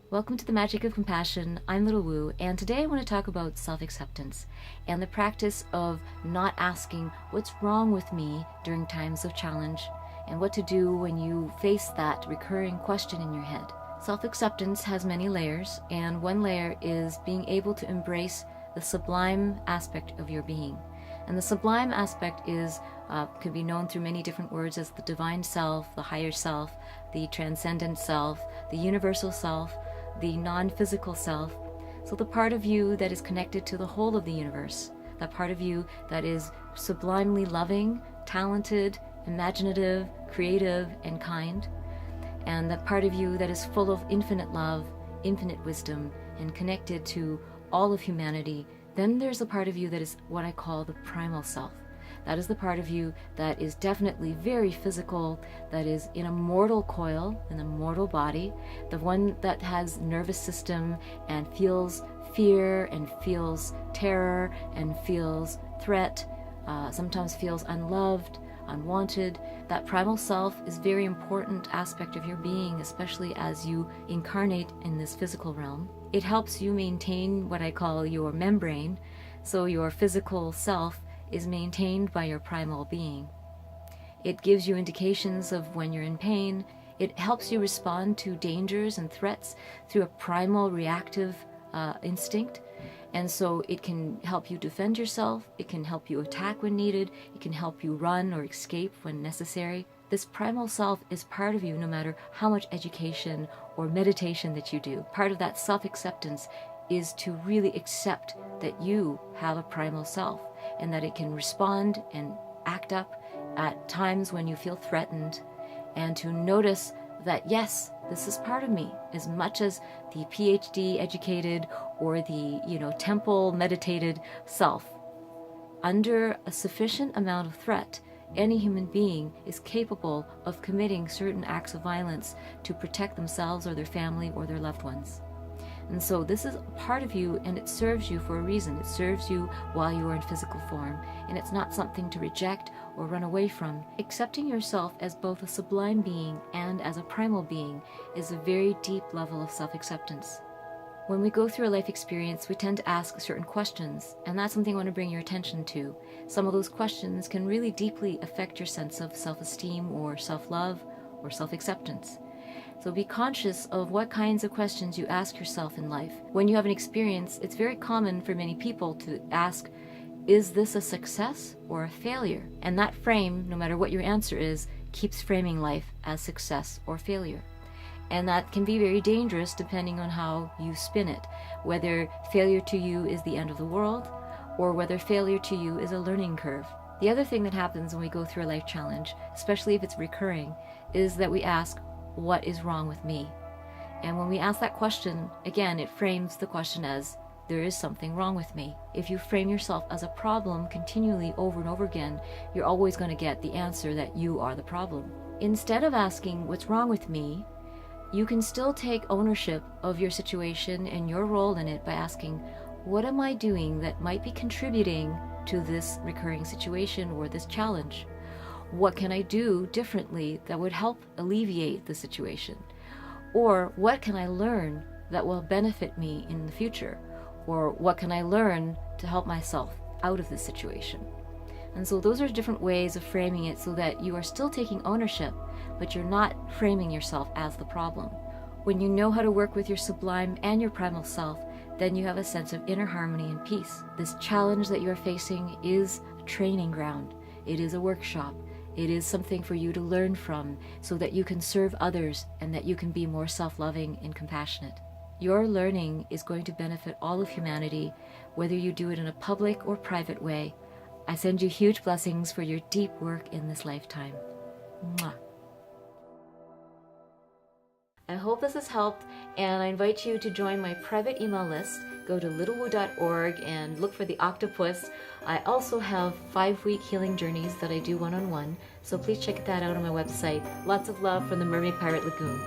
Welcome to the Magic of Compassion. I'm Little Woo, and today I want to talk about self-acceptance and the practice of not asking what's wrong with me during times of challenge and what to do when you face that recurring question in your head. Self-acceptance has many layers, and one layer is being able to embrace the sublime aspect of your being. And the sublime aspect is could be known through many different words as the divine self, the higher self, the transcendent self, the universal self, the non-physical self. So the part of you that is connected to the whole of the universe, that part of you that is sublimely loving, talented, imaginative, creative, and kind, and that part of you that is full of infinite love, infinite wisdom, and connected to all of humanity. Then there's a part of you that is what I call the primal self. That is the part of you that is definitely very physical, that is in a mortal coil, in a mortal body, the one that has nervous system and feels fear and feels terror and feels threat, sometimes feels unloved, unwanted. That primal self is a very important aspect of your being, especially as you incarnate in this physical realm. It helps you maintain what I call your membrane, so your physical self is maintained by your primal being. It gives you indications of when you're in pain. It helps you respond to dangers and threats through a primal reactive instinct. And so it can help you defend yourself, it can help you attack when needed, it can help you run or escape when necessary. This primal self is part of you no matter how much education or meditation that you do. Part of that self-acceptance is to really accept that you have a primal self and that it can respond and act up at times when you feel threatened, and to notice that yes, this is part of me, as much as the PhD educated or the temple meditated self. Under a sufficient amount of threat, any human being is capable of committing certain acts of violence to protect themselves or their family or their loved ones. And so this is a part of you, and it serves you for a reason. It serves you while you are in physical form, and it's not something to reject or run away from. Accepting yourself as both a sublime being and as a primal being is a very deep level of self-acceptance. When we go through a life experience, we tend to ask certain questions, and that's something I want to bring your attention to. Some of those questions can really deeply affect your sense of self-esteem or self-love or self-acceptance. So be conscious of what kinds of questions you ask yourself in life. When you have an experience, it's very common for many people to ask, is this a success or a failure? And that frame, no matter what your answer is, keeps framing life as success or failure. And that can be very dangerous depending on how you spin it, whether failure to you is the end of the world or whether failure to you is a learning curve. The other thing that happens when we go through a life challenge, especially if it's recurring, is that we ask, what is wrong with me? And when we ask that question, again, it frames the question as, there is something wrong with me. If you frame yourself as a problem continually over and over again, you're always going to get the answer that you are the problem. Instead of asking, what's wrong with me? You can still take ownership of your situation and your role in it by asking, what am I doing that might be contributing to this recurring situation or this challenge? What can I do differently that would help alleviate the situation? Or what can I learn that will benefit me in the future? Or what can I learn to help myself out of this situation? And so those are different ways of framing it so that you are still taking ownership, but you're not framing yourself as the problem. When you know how to work with your sublime and your primal self, then you have a sense of inner harmony and peace. This challenge that you're facing is a training ground. It is a workshop. It is something for you to learn from so that you can serve others and that you can be more self-loving and compassionate. Your learning is going to benefit all of humanity, whether you do it in a public or private way. I send you huge blessings for your deep work in this lifetime. Mwah. I hope this has helped, and I invite you to join my private email list. Go to littlewoo.org and look for the octopus. I also have 5-week healing journeys that I do one-on-one, so please check that out on my website. Lots of love from the Mermaid Pirate Lagoon.